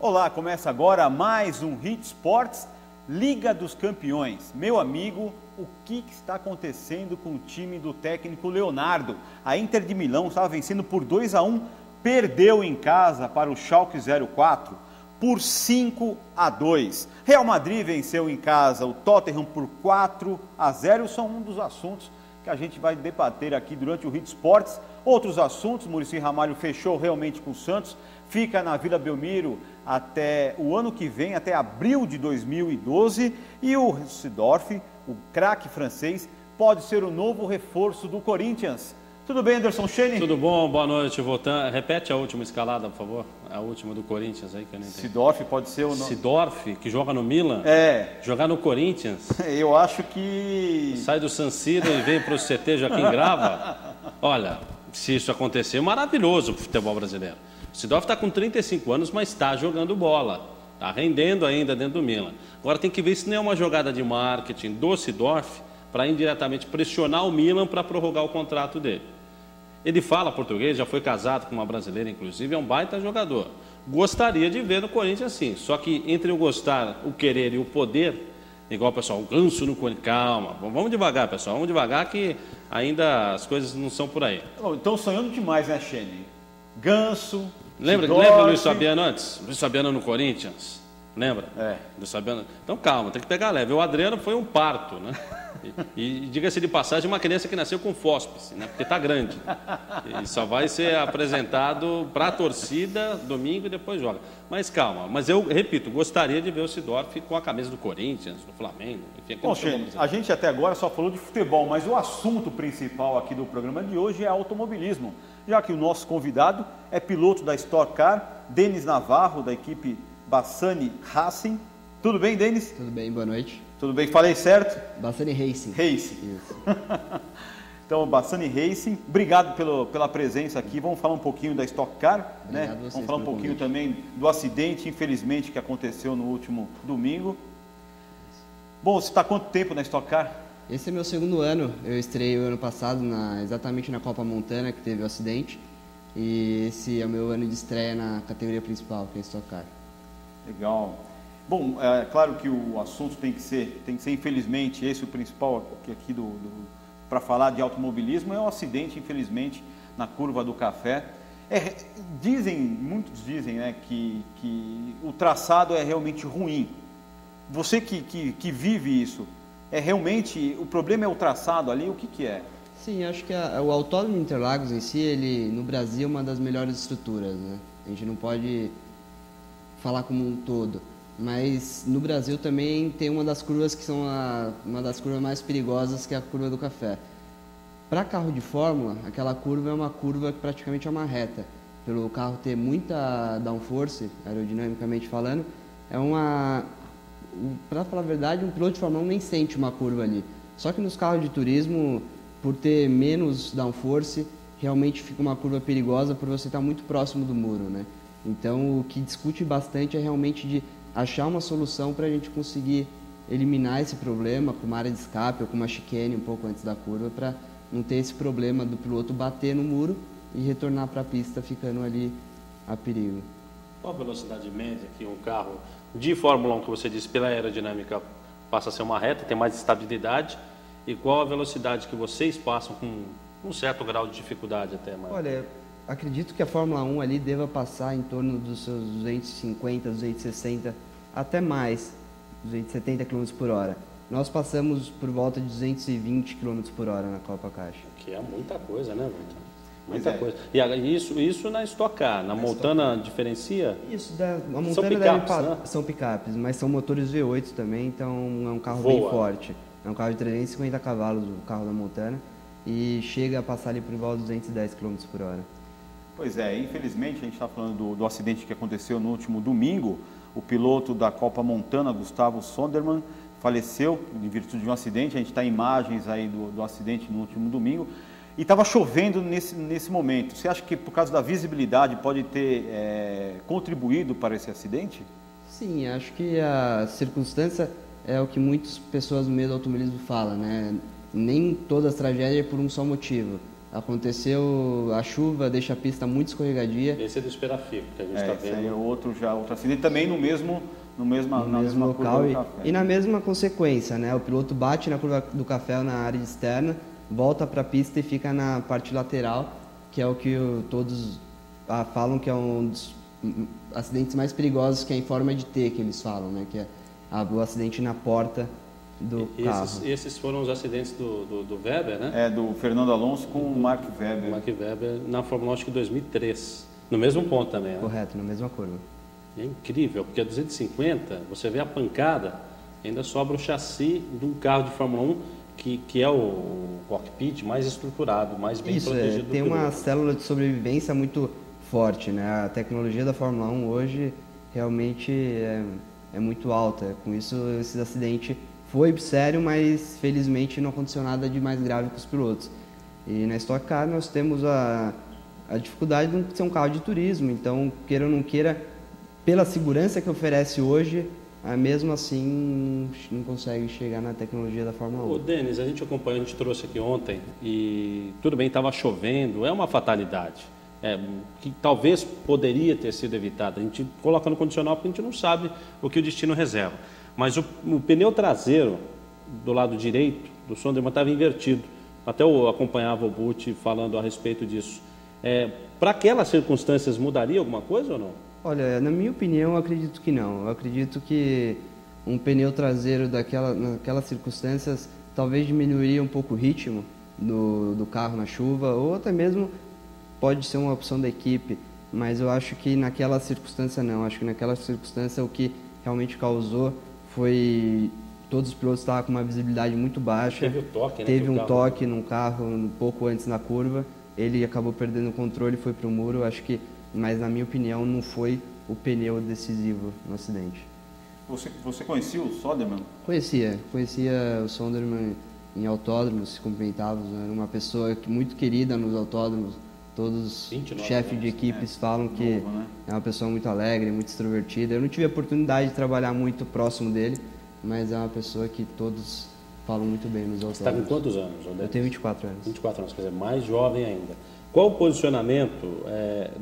Olá, começa agora mais um Hit Sports Liga dos Campeões. Meu amigo, o que está acontecendo com o time do técnico Leonardo? A Inter de Milão estava vencendo por 2-1, perdeu em casa para o Schalke 04 por 5-2. Real Madrid venceu em casa o Tottenham por 4-0. São um dos assuntos que a gente vai debater aqui durante o Hit Sports. Outros assuntos, Muricy Ramalho fechou realmente com o Santos, fica na Vila Belmiro até o ano que vem, até abril de 2012, e o Seedorf, o craque francês, pode ser o novo reforço do Corinthians. Tudo bem, Anderson Chene? Tudo bom, boa noite, Voltan. Repete a última escalada, por favor. A última do Corinthians aí, que eu não entendi. Seedorf pode ser o nome. Seedorf, que joga no Milan? É. Jogar no Corinthians? Eu acho que... Sai do San Siro e vem para o CT Joaquim Grava? Olha, se isso acontecer, maravilhoso para o futebol brasileiro. O Seedorf está com 35 anos, mas está jogando bola. Está rendendo ainda dentro do Milan. Agora tem que ver se não é uma jogada de marketing do Seedorf para indiretamente pressionar o Milan para prorrogar o contrato dele. Ele fala português, já foi casado com uma brasileira, inclusive, é um baita jogador. Gostaria de ver no Corinthians sim, só que entre o gostar, o querer e o poder, igual o pessoal, o ganso no Corinthians, calma, vamos devagar, pessoal, vamos devagar que ainda as coisas não são por aí. Então sonhando demais, né, Chene? Ganso, Lembra o Luiz Fabiano antes? Luiz Fabiano no Corinthians, lembra? É. Luiz Fabiano. Então calma, tem que pegar leve. O Adriano foi um parto, né? E diga-se de passagem, uma criança que nasceu com fósfise, né? Porque está grande. E só vai ser apresentado para a torcida domingo e depois joga. Mas calma, mas eu repito, gostaria de ver o Seedorf com a camisa do Corinthians, do Flamengo, enfim. Bom, Chene, a gente até agora só falou de futebol, mas o assunto principal aqui do programa de hoje é automobilismo, já que o nosso convidado é piloto da Stock Car, Denis Navarro, da equipe Bassani Racing. Tudo bem, Denis? Tudo bem, boa noite. Tudo bem, falei certo? Bassani Racing. Racing. Isso. Então, Bassani Racing, obrigado pela presença aqui. Vamos falar um pouquinho da Stock Car, né? Vamos falar um pouquinho também do acidente, infelizmente, que aconteceu no último domingo. Bom, você está há quanto tempo na Stock Car? Esse é meu segundo ano. Eu estreiei o ano passado exatamente na Copa Montana, que teve o acidente. E esse é o meu ano de estreia na categoria principal, que é a Stock Car. Legal. Bom, é claro que o assunto tem que ser infelizmente, esse o principal aqui para falar de automobilismo, é o acidente, infelizmente, na curva do Café. Muitos dizem, né, que o traçado é realmente ruim. Você que vive isso, realmente, o problema é o traçado ali, o que é? Sim, acho que o Autódromo de Interlagos em si, ele no Brasil é uma das melhores estruturas, né? A gente não pode falar como um todo. Mas no Brasil também tem uma das curvas que são uma das curvas mais perigosas, que é a curva do Café. Para carro de Fórmula, aquela curva é uma curva que praticamente é uma reta. Pelo carro ter muita downforce, aerodinamicamente falando, para falar a verdade, um piloto de Fórmula 1 nem sente uma curva ali. Só que nos carros de turismo, por ter menos downforce, realmente fica uma curva perigosa por você estar muito próximo do muro, né? Então, o que discute bastante é realmente de achar uma solução para a gente conseguir eliminar esse problema com uma área de escape ou com uma chicane um pouco antes da curva, para não ter esse problema do piloto bater no muro e retornar para a pista ficando ali a perigo. Qual a velocidade média que um carro de Fórmula 1, que você disse pela aerodinâmica, passa a ser uma reta, tem mais estabilidade, e qual a velocidade que vocês passam com um certo grau de dificuldade até mais? Olha, acredito que a Fórmula 1 ali deva passar em torno dos seus 250, 260, até mais, 270 km por hora. Nós passamos por volta de 220 km por hora na Copa Caixa. Que é muita coisa, né, Vitor? Muita coisa. E isso na Stock Car, na Montana diferencia? Isso, a Montana são picapes, né? São picapes, mas são motores V8 também, então é um carro bem forte. É um carro de 350 cavalos, o carro da Montana, e chega a passar ali por volta de 210 km por hora. Pois é, infelizmente a gente está falando do acidente que aconteceu no último domingo. O piloto da Copa Montana, Gustavo Sonderman, faleceu em virtude de um acidente. A gente está em imagens aí do acidente no último domingo. E estava chovendo nesse momento. Você acha que por causa da visibilidade pode ter contribuído para esse acidente? Sim, acho que a circunstância é o que muitas pessoas no meio do automobilismo falam, né? Nem toda a tragédia é por um só motivo. Aconteceu a chuva, deixa a pista muito escorregadia. Esse é do Esperafico, que a gente está vendo. Esse aí é outro acidente, também no mesmo local curva do Café. E na mesma consequência, né? O piloto bate na curva do Café na área externa, volta para a pista e fica na parte lateral, que é o que todos falam que é um dos acidentes mais perigosos, que é em forma de T, que eles falam, né? Que é o acidente na porta do carro. Esses foram os acidentes do Weber, né? Do Fernando Alonso com o Mark Webber. Mark Webber na Fórmula 1, acho que 2003. No mesmo ponto também, né? Correto, na mesma curva. É incrível, porque a 250, você vê a pancada, ainda sobra o chassi de um carro de Fórmula 1 que é o cockpit mais estruturado, mais bem protegido. Tem uma célula de sobrevivência muito forte, né? A tecnologia da Fórmula 1 hoje realmente é muito alta. Com isso, esse acidente foi sério, mas felizmente não aconteceu nada de mais grave com os pilotos. E na Stock Car nós temos a dificuldade de ser um carro de turismo, então, queira ou não queira, pela segurança que oferece hoje, mesmo assim não consegue chegar na tecnologia da Fórmula 1. Ô, Denis, a gente acompanhou, a gente trouxe aqui ontem, e tudo bem, estava chovendo, é uma fatalidade, que talvez poderia ter sido evitada. A gente coloca no condicional porque a gente não sabe o que o destino reserva. Mas o pneu traseiro do lado direito do Sonderman estava invertido. Até eu acompanhava o Butti falando a respeito disso. Para aquelas circunstâncias mudaria alguma coisa ou não? Olha, na minha opinião, eu acredito que não. Eu acredito que um pneu traseiro naquelas circunstâncias talvez diminuiria um pouco o ritmo do carro na chuva, ou até mesmo pode ser uma opção da equipe, mas eu acho que naquela circunstância não. Acho que naquela circunstância o que realmente causou foi todos os pilotos estavam com uma visibilidade muito baixa. Teve o toque, né? Teve um toque num carro um pouco antes na curva, ele acabou perdendo o controle e foi para o muro. Acho que, mas na minha opinião, não foi o pneu decisivo no acidente. Você conhecia o Sonderman? Conhecia o Sonderman em autódromos, se cumprimentávamos, era uma pessoa muito querida nos autódromos. Todos os chefes de equipes falam que é uma pessoa muito alegre, muito extrovertida. Eu não tive a oportunidade de trabalhar muito próximo dele, mas é uma pessoa que todos falam muito bem nos autódromos. Você está com quantos anos? Eu tenho 24 anos. 24 anos, quer dizer, mais jovem ainda. Qual o posicionamento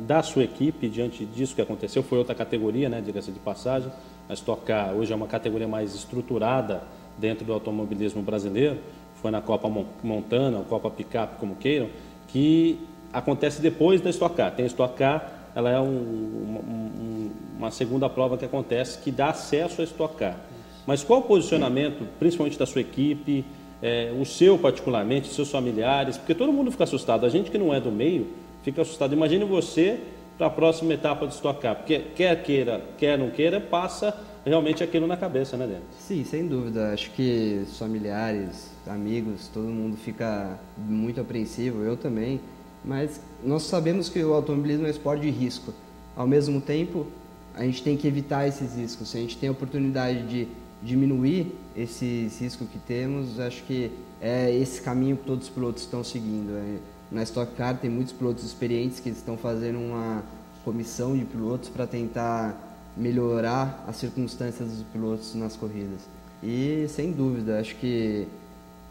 da sua equipe diante disso que aconteceu? Foi outra categoria, né, diga-se de passagem. A Stock Car hoje é uma categoria mais estruturada dentro do automobilismo brasileiro. Foi na Copa Montana, ou Copa Picape, como queiram, que acontece depois da Stock Car. Tem a Stock Car, ela é uma segunda prova que acontece, que dá acesso à Stock Car. Mas qual o posicionamento, principalmente da sua equipe, o seu particularmente, seus familiares? Porque todo mundo fica assustado. A gente que não é do meio fica assustado. Imagine você para a próxima etapa de Stock Car. Porque quer queira, quer não queira, passa realmente aquilo na cabeça, né, Denis? Sim, sem dúvida. Acho que os familiares, amigos, todo mundo fica muito apreensivo, eu também. Mas nós sabemos que o automobilismo é um esporte de risco. Ao mesmo tempo, a gente tem que evitar esses riscos. Se a gente tem a oportunidade de diminuir esses riscos que temos, acho que é esse caminho que todos os pilotos estão seguindo. Na Stock Car tem muitos pilotos experientes que estão fazendo uma comissão de pilotos para tentar melhorar as circunstâncias dos pilotos nas corridas. E, sem dúvida, acho que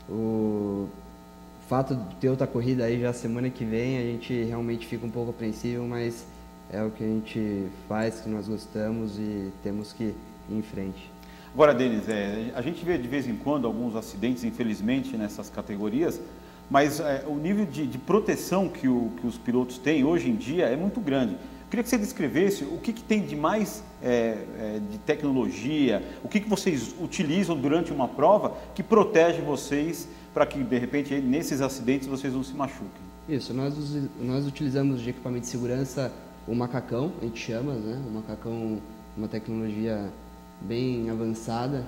o fato de ter outra corrida aí já semana que vem, a gente realmente fica um pouco apreensivo, mas é o que a gente faz, que nós gostamos e temos que ir em frente. Agora, Denis, a gente vê de vez em quando alguns acidentes, infelizmente, nessas categorias, mas o nível de proteção que os pilotos têm hoje em dia é muito grande. Eu queria que você descrevesse o que tem de mais de tecnologia, o que vocês utilizam durante uma prova que protege vocês para que, de repente, nesses acidentes vocês não se machuquem. Isso, nós utilizamos de equipamento de segurança o macacão, a gente chama, né? O macacão, uma tecnologia bem avançada,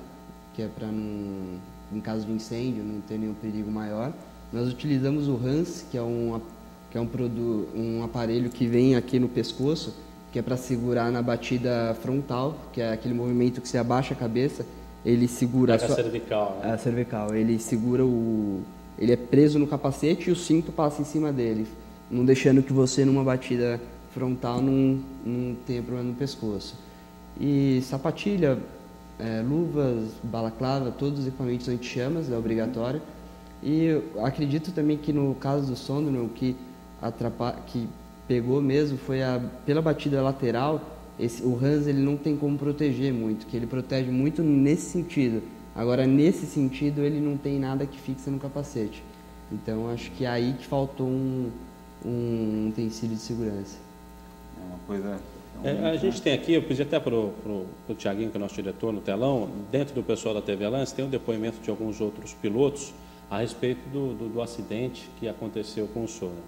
que é para, em caso de incêndio, não ter nenhum perigo maior. Nós utilizamos o Hans, que é um aparelho que vem aqui no pescoço, que é para segurar na batida frontal, que é aquele movimento que você abaixa a cabeça, ele segura a cervical, né? A cervical, ele segura ele é preso no capacete e o cinto passa em cima dele, não deixando que você numa batida frontal não tenha problema no pescoço. E sapatilha, luvas, balaclava, todos os equipamentos anti-chamas é obrigatório. E eu acredito também que no caso do Sonderman, o que pegou mesmo foi pela batida lateral, o Hans ele não tem como proteger muito, que ele protege muito nesse sentido. Agora, nesse sentido, ele não tem nada que fixa no capacete. Então, acho que é aí que faltou um utensílio de segurança. É uma coisa... A gente tem aqui, eu pedi até para o Thiaguinho, que é nosso diretor, no telão, dentro do pessoal da TV Lance, tem um depoimento de alguns outros pilotos a respeito do acidente que aconteceu com o Sonderman.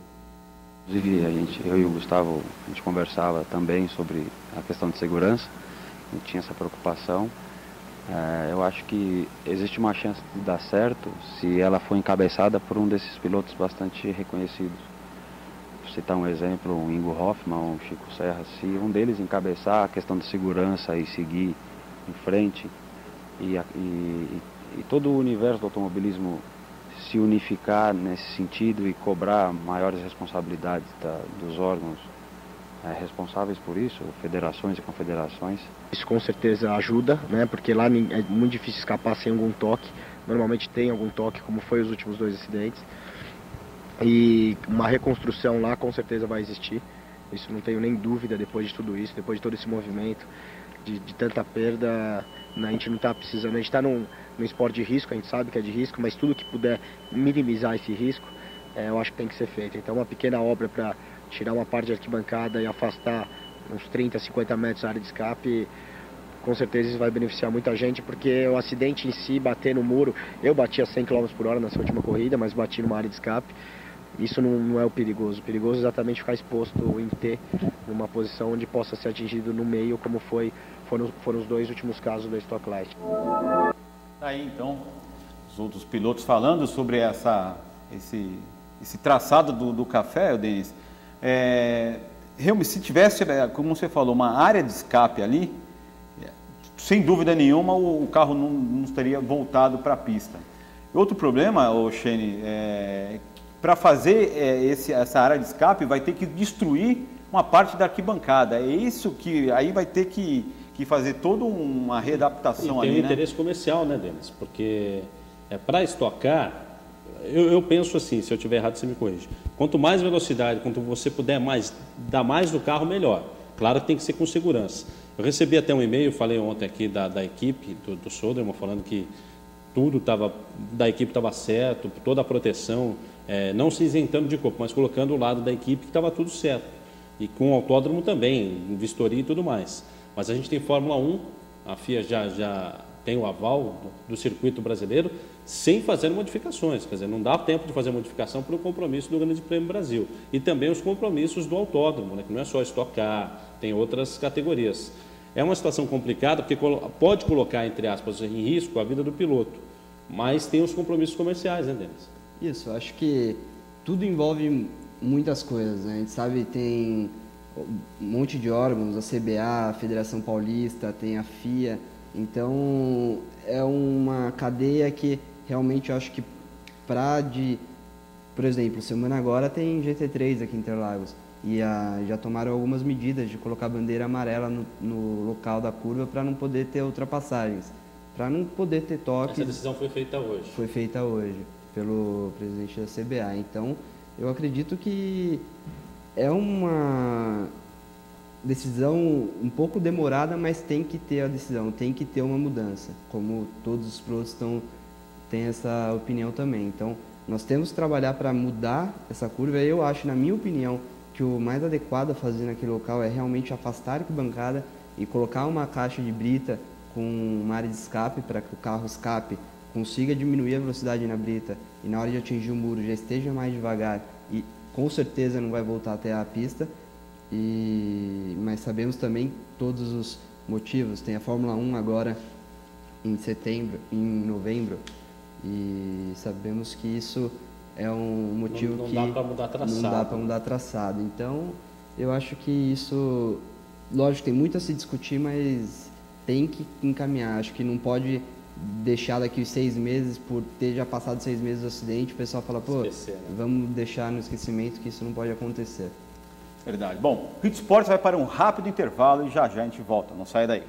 Inclusive, eu e o Gustavo, a gente conversava também sobre a questão de segurança, a gente tinha essa preocupação. Eu acho que existe uma chance de dar certo se ela for encabeçada por um desses pilotos bastante reconhecidos. Vou citar um exemplo, o Ingo Hoffmann, o Chico Serra. Se um deles encabeçar a questão de segurança e seguir em frente, e todo o universo do automobilismo se unificar nesse sentido e cobrar maiores responsabilidades dos órgãos responsáveis por isso, federações e confederações. Isso com certeza ajuda, né? Porque lá é muito difícil escapar sem algum toque. Normalmente tem algum toque, como foi os últimos 2 acidentes. E uma reconstrução lá com certeza vai existir. Isso não tenho nem dúvida depois de tudo isso, depois de todo esse movimento, de tanta perda. A gente não está precisando, a gente está num esporte de risco, a gente sabe que é de risco, mas tudo que puder minimizar esse risco, eu acho que tem que ser feito. Então uma pequena obra para tirar uma parte de arquibancada e afastar uns 30, 50 metros da área de escape, com certeza isso vai beneficiar muita gente, porque o acidente em si, bater no muro, eu bati a 100 km por hora nessa última corrida, mas bati numa área de escape, isso não é o perigoso. O perigoso é exatamente ficar exposto em T, numa posição onde possa ser atingido no meio, como foram os 2 últimos casos da Stock Light. Aí então, os outros pilotos falando sobre esse traçado do café, Denis. Realmente, se tivesse, como você falou, uma área de escape ali, sem dúvida nenhuma o carro não estaria voltado para a pista. Outro problema, Shane, para fazer essa área de escape vai ter que destruir uma parte da arquibancada. É isso que aí vai ter que fazer toda uma readaptação ali, né? Tem um interesse comercial, né, Denis? Porque para estocar, eu penso assim, se eu estiver errado, você me corrige. Quanto mais velocidade, quanto você puder dar mais do carro, melhor. Claro que tem que ser com segurança. Eu recebi até um e-mail, falei ontem aqui da equipe, do Sonderman, falando que tudo da equipe estava certo, toda a proteção, não se isentando de culpa, mas colocando o lado da equipe que estava tudo certo. E com o autódromo também, vistoria e tudo mais. Mas a gente tem Fórmula 1, a FIA já tem o aval do circuito brasileiro, sem fazer modificações. Quer dizer, não dá tempo de fazer modificação para o compromisso do Grande Prêmio Brasil. E também os compromissos do autódromo, né, que não é só Stock Car, tem outras categorias. É uma situação complicada, porque pode colocar, entre aspas, em risco a vida do piloto. Mas tem os compromissos comerciais, né, Denis? Isso, acho que tudo envolve muitas coisas, né? A gente sabe que tem um monte de órgãos, a CBA, a Federação Paulista, tem a FIA. Então, é uma cadeia que realmente eu acho que por exemplo, semana agora tem GT3 aqui em Interlagos e já tomaram algumas medidas de colocar bandeira amarela no local da curva para não poder ter ultrapassagens, para não poder ter toques. Essa decisão foi feita hoje? Foi feita hoje pelo presidente da CBA. Então, eu acredito que é uma decisão um pouco demorada, mas tem que ter a decisão, tem que ter uma mudança, como todos os pilotos têm essa opinião também. Então, nós temos que trabalhar para mudar essa curva. Eu acho, na minha opinião, que o mais adequado a fazer naquele local é realmente afastar a arquibancada e colocar uma caixa de brita com uma área de escape para que o carro escape, consiga diminuir a velocidade na brita e na hora de atingir o muro já esteja mais devagar e com certeza não vai voltar até a pista. Mas sabemos também todos os motivos. Tem a Fórmula 1 agora em novembro, e sabemos que isso é um motivo não que dá para mudar traçado. Não dá para mudar traçado. Então, eu acho que isso, lógico, tem muito a se discutir, mas tem que encaminhar. Acho que não pode deixar daqui os 6 meses, por ter já passado 6 meses do acidente, o pessoal fala, vamos deixar no esquecimento, que isso não pode acontecer. Verdade. Bom, o Hit Sports vai para um rápido intervalo e já a gente volta. Não sai daí.